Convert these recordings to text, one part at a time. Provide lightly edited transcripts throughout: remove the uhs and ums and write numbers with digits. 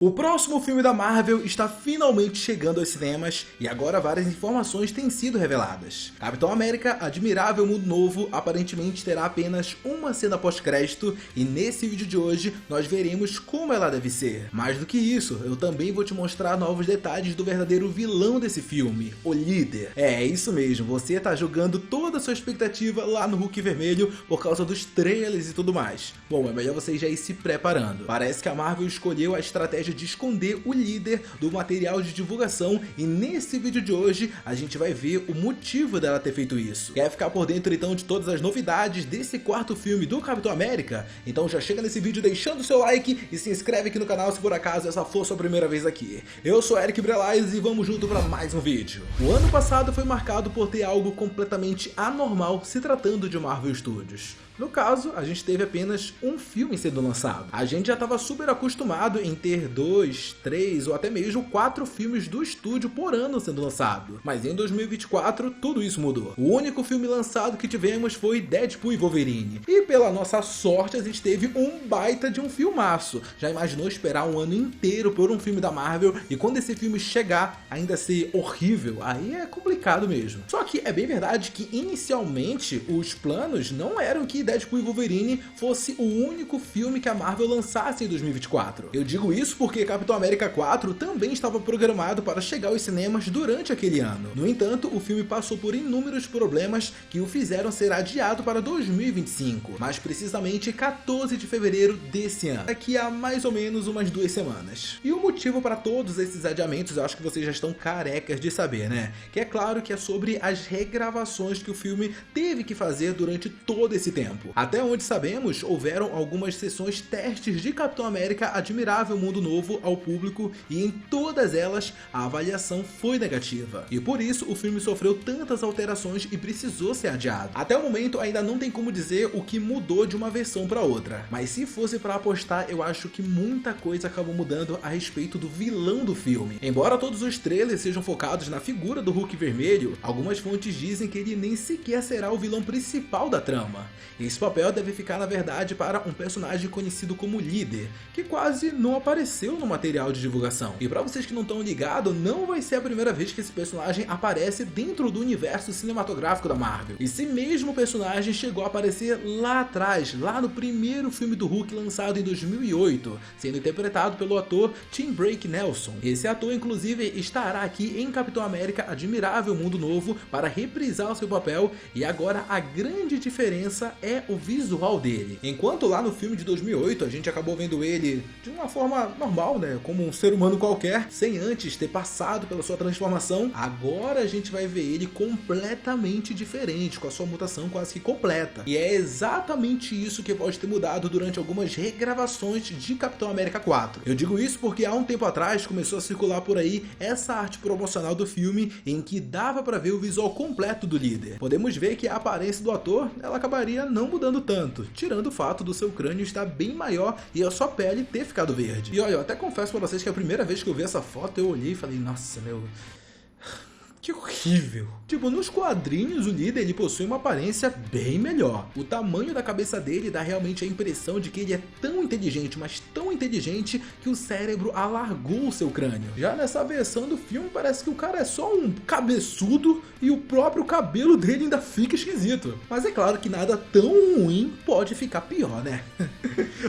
O próximo filme da Marvel está finalmente chegando aos cinemas e agora várias informações têm sido reveladas. Capitão América Admirável Mundo Novo aparentemente terá apenas uma cena pós-crédito e nesse vídeo de hoje nós veremos como ela deve ser. Mais do que isso, eu também vou te mostrar novos detalhes do verdadeiro vilão desse filme, o líder. É isso mesmo, você está jogando toda a sua expectativa lá no Hulk Vermelho por causa dos trailers e tudo mais. Bom, é melhor você já ir se preparando. Parece que a Marvel escolheu a estratégia de esconder o líder do material de divulgação e nesse vídeo de hoje a gente vai ver o motivo dela ter feito isso. Quer ficar por dentro então de todas as novidades desse quarto filme do Capitão América? Então já chega nesse vídeo deixando o seu like e se inscreve aqui no canal se por acaso essa for sua primeira vez aqui. Eu sou Eric Brelais e vamos junto para mais um vídeo. O ano passado foi marcado por ter algo completamente anormal se tratando de Marvel Studios. No caso, a gente teve apenas um filme sendo lançado. A gente já estava super acostumado em ter 2, 3 ou até mesmo 4 filmes do estúdio por ano sendo lançado. Mas em 2024, tudo isso mudou. O único filme lançado que tivemos foi Deadpool e Wolverine. E pela nossa sorte, a gente teve um baita de um filmaço. Já imaginou esperar um ano inteiro por um filme da Marvel e quando esse filme chegar, ainda ser horrível? Aí é complicado mesmo. Só que é bem verdade que inicialmente os planos não eram que Deadpool e Wolverine fosse o único filme que a Marvel lançasse em 2024. Eu digo isso porque Capitão América 4 também estava programado para chegar aos cinemas durante aquele ano. No entanto, o filme passou por inúmeros problemas que o fizeram ser adiado para 2025, mais precisamente 14 de fevereiro desse ano, daqui a mais ou menos umas 2 semanas. E o motivo para todos esses adiamentos eu acho que vocês já estão carecas de saber, né? Que é claro que é sobre as regravações que o filme teve que fazer durante todo esse tempo. Até onde sabemos, houveram algumas sessões testes de Capitão América Admirável Mundo Novo ao público e em todas elas a avaliação foi negativa. E por isso o filme sofreu tantas alterações e precisou ser adiado. Até o momento ainda não tem como dizer o que mudou de uma versão para outra. Mas se fosse para apostar, eu acho que muita coisa acabou mudando a respeito do vilão do filme. Embora todos os trailers sejam focados na figura do Hulk Vermelho, algumas fontes dizem que ele nem sequer será o vilão principal da trama. Esse papel deve ficar na verdade para um personagem conhecido como Líder, que quase não apareceu no material de divulgação. E para vocês que não estão ligados, não vai ser a primeira vez que esse personagem aparece dentro do universo cinematográfico da Marvel. Esse mesmo personagem chegou a aparecer lá atrás, lá no primeiro filme do Hulk lançado em 2008, sendo interpretado pelo ator Tim Drake Nelson. Esse ator inclusive estará aqui em Capitão América Admirável Mundo Novo para reprisar o seu papel e agora a grande diferença é o visual dele. Enquanto lá no filme de 2008 a gente acabou vendo ele de uma forma normal, né, como um ser humano qualquer, sem antes ter passado pela sua transformação, agora a gente vai ver ele completamente diferente, com a sua mutação quase que completa. E é exatamente isso que pode ter mudado durante algumas regravações de Capitão América 4. Eu digo isso porque há um tempo atrás começou a circular por aí essa arte promocional do filme em que dava para ver o visual completo do líder. Podemos ver que a aparência do ator ela acabaria não mudando tanto, tirando o fato do seu crânio estar bem maior e a sua pele ter ficado verde. E olha, eu até confesso pra vocês que a primeira vez que eu vi essa foto eu olhei e falei, nossa, meu... que horrível. Tipo, nos quadrinhos o líder ele possui uma aparência bem melhor. O tamanho da cabeça dele dá realmente a impressão de que ele é tão inteligente, mas tão inteligente que o cérebro alargou o seu crânio. Já nessa versão do filme parece que o cara é só um cabeçudo e o próprio cabelo dele ainda fica esquisito. Mas é claro que nada tão ruim pode ficar pior, né?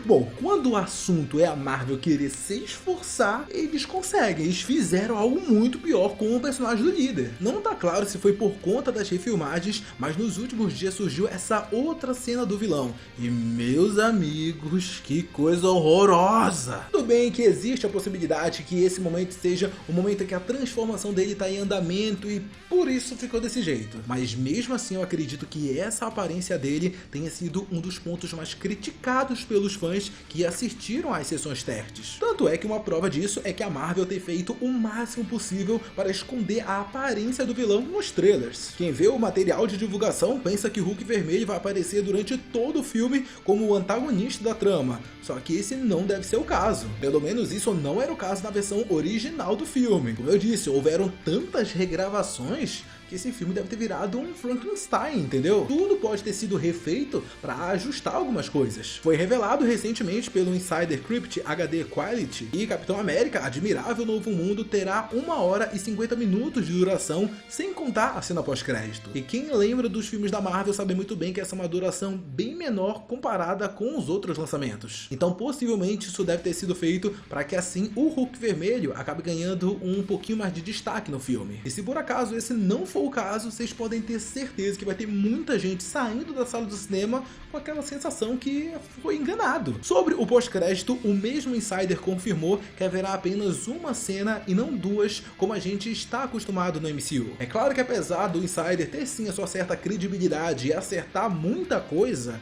Bom, quando o assunto é a Marvel querer se esforçar, eles conseguem. Eles fizeram algo muito pior com o personagem do líder. Não tá claro se foi por conta das refilmagens, mas nos últimos dias surgiu essa outra cena do vilão. E meus amigos, que coisa horrorosa! Tudo bem que existe a possibilidade que esse momento seja o momento em que a transformação dele tá em andamento e por isso ficou desse jeito. Mas mesmo assim eu acredito que essa aparência dele tenha sido um dos pontos mais criticados pelos fãs que assistiram às sessões testes. Tanto é que uma prova disso é que a Marvel ter feito o máximo possível para esconder a aparência do vilão nos trailers. Quem vê o material de divulgação pensa que Hulk Vermelho vai aparecer durante todo o filme como o antagonista da trama, só que esse não deve ser o caso. Pelo menos isso não era o caso na versão original do filme. Como eu disse, houveram tantas regravações que esse filme deve ter virado um Frankenstein, entendeu? Tudo pode ter sido refeito para ajustar algumas coisas. Foi revelado recentemente pelo Insider Crypt HD Quality que Capitão América Admirável Novo Mundo terá 1 hora e 50 minutos de duração, sem contar a cena pós-crédito. E quem lembra dos filmes da Marvel sabe muito bem que essa é uma duração bem menor comparada com os outros lançamentos. Então possivelmente isso deve ter sido feito para que assim o Hulk vermelho acabe ganhando um pouquinho mais de destaque no filme. E se por acaso esse não for o caso, vocês podem ter certeza que vai ter muita gente saindo da sala do cinema com aquela sensação que foi enganado. Sobre o pós-crédito, o mesmo Insider confirmou que haverá apenas uma cena e não duas, como a gente está acostumado no MCU. É claro que apesar do Insider ter sim a sua certa credibilidade e acertar muita coisa,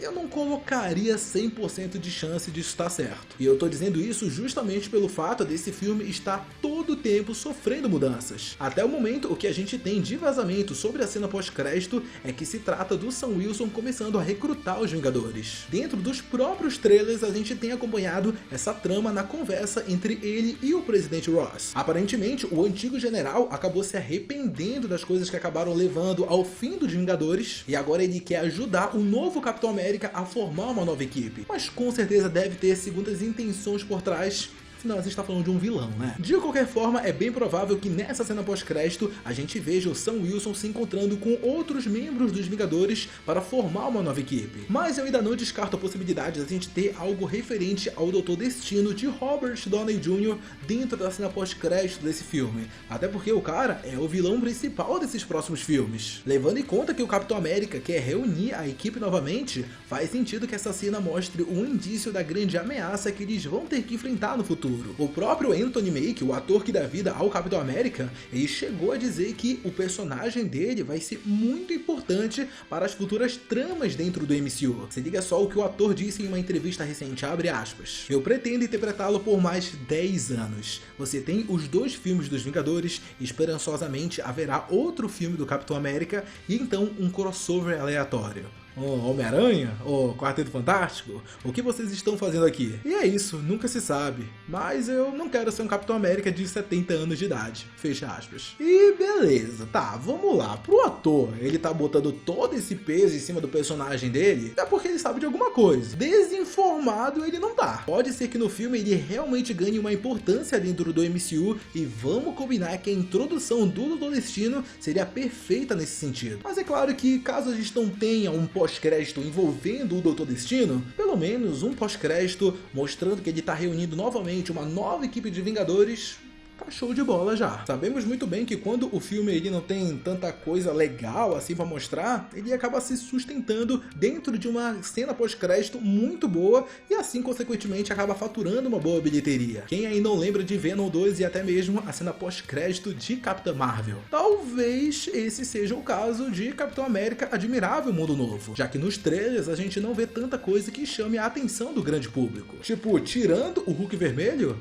eu não colocaria 100% de chance disso estar certo. E eu tô dizendo isso justamente pelo fato desse filme estar todo o tempo sofrendo mudanças. Até o momento, o que a gente tem de vazamento sobre a cena pós-crédito é que se trata do Sam Wilson começando a recrutar os Vingadores. Dentro dos próprios trailers, a gente tem acompanhado essa trama na conversa entre ele e o presidente Ross. Aparentemente, o antigo general acabou se arrependendo das coisas que acabaram levando ao fim dos Vingadores, e agora ele quer ajudar o novo Capitão América a formar uma nova equipe, mas com certeza deve ter segundas intenções por trás. Afinal, a gente tá falando de um vilão, né? De qualquer forma, é bem provável que nessa cena pós-crédito a gente veja o Sam Wilson se encontrando com outros membros dos Vingadores para formar uma nova equipe. Mas eu ainda não descarto a possibilidade de a gente ter algo referente ao Doutor Destino de Robert Downey Jr. dentro da cena pós-crédito desse filme. Até porque o cara é o vilão principal desses próximos filmes. Levando em conta que o Capitão América quer reunir a equipe novamente, faz sentido que essa cena mostre um indício da grande ameaça que eles vão ter que enfrentar no futuro. O próprio Anthony Mackie, o ator que dá vida ao Capitão América, ele chegou a dizer que o personagem dele vai ser muito importante para as futuras tramas dentro do MCU. Se liga só o que o ator disse em uma entrevista recente, abre aspas: "Eu pretendo interpretá-lo por mais 10 anos. Você tem os 2 filmes dos Vingadores, esperançosamente haverá outro filme do Capitão América e então um crossover aleatório. Homem-Aranha? Ou Quarteto Fantástico? O que vocês estão fazendo aqui?" E é isso, nunca se sabe. Mas eu não quero ser um Capitão América de 70 anos de idade. Fecha aspas. E beleza, tá, vamos lá. Pro ator, ele tá botando todo esse peso em cima do personagem dele, é porque ele sabe de alguma coisa. Desinformado ele não tá. Pode ser que no filme ele realmente ganhe uma importância dentro do MCU e vamos combinar que a introdução do Doutor Destino seria perfeita nesse sentido. Mas é claro que caso a gente não tenha um pós-crédito envolvendo o Doutor Destino, pelo menos um pós-crédito mostrando que ele tá reunindo novamente uma nova equipe de Vingadores, tá show de bola já. Sabemos muito bem que quando o filme ele não tem tanta coisa legal assim pra mostrar, ele acaba se sustentando dentro de uma cena pós-crédito muito boa e assim consequentemente acaba faturando uma boa bilheteria. Quem aí não lembra de Venom 2 e até mesmo a cena pós-crédito de Capitã Marvel? Talvez esse seja o caso de Capitão América Admirável Mundo Novo, já que nos trailers a gente não vê tanta coisa que chame a atenção do grande público. Tipo, tirando o Hulk vermelho,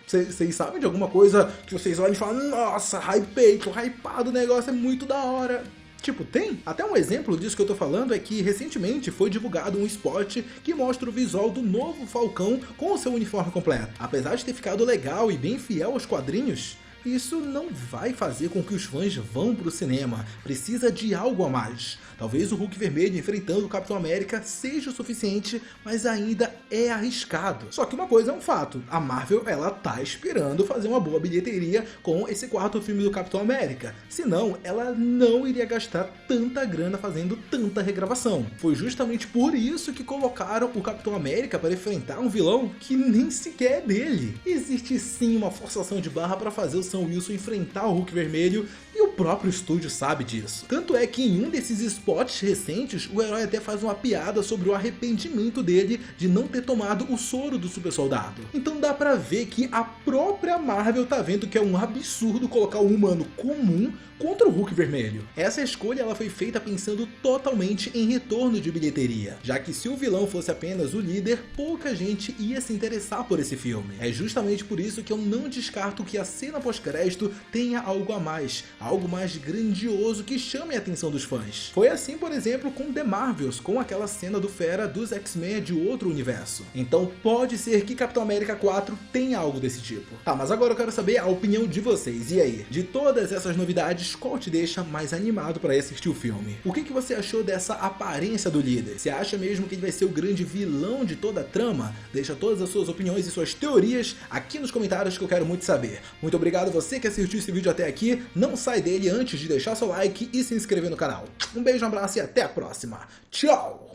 vocês sabem de alguma coisa que vocês olham e falam: "Nossa, hypei, tô hypado, o negócio é muito da hora"? Tipo, tem? Até um exemplo disso que eu tô falando é que recentemente foi divulgado um spot que mostra o visual do novo Falcão com o seu uniforme completo. Apesar de ter ficado legal e bem fiel aos quadrinhos, isso não vai fazer com que os fãs vão pro cinema. Precisa de algo a mais. Talvez o Hulk vermelho enfrentando o Capitão América seja o suficiente, mas ainda é arriscado. Só que uma coisa é um fato, a Marvel ela tá esperando fazer uma boa bilheteria com esse 4º filme do Capitão América. Senão, ela não iria gastar tanta grana fazendo tanta regravação. Foi justamente por isso que colocaram o Capitão América para enfrentar um vilão que nem sequer é dele. Existe sim uma forçação de barra para fazer o Sam Wilson enfrentar o Hulk vermelho e o próprio estúdio sabe disso. Tanto é que em um desses spots recentes, o herói até faz uma piada sobre o arrependimento dele de não ter tomado o soro do super soldado. Então dá pra ver que a própria Marvel tá vendo que é um absurdo colocar um humano comum contra o Hulk vermelho. Essa escolha ela foi feita pensando totalmente em retorno de bilheteria, já que se o vilão fosse apenas o líder, pouca gente ia se interessar por esse filme. É justamente por isso que eu não descarto que a cena pós pós-crédito tenha algo a mais, algo mais grandioso que chame a atenção dos fãs. Foi assim, por exemplo, com The Marvels, com aquela cena do Fera dos X-Men de outro universo. Então pode ser que Capitão América 4 tenha algo desse tipo. Tá, mas agora eu quero saber a opinião de vocês. E aí? De todas essas novidades, qual te deixa mais animado para assistir o filme? O que você achou dessa aparência do líder? Você acha mesmo que ele vai ser o grande vilão de toda a trama? Deixa todas as suas opiniões e suas teorias aqui nos comentários que eu quero muito saber. Muito obrigado a você que assistiu esse vídeo até aqui. Não sai dele antes de deixar seu like e se inscrever no canal. Um beijo, um abraço e até a próxima. Tchau!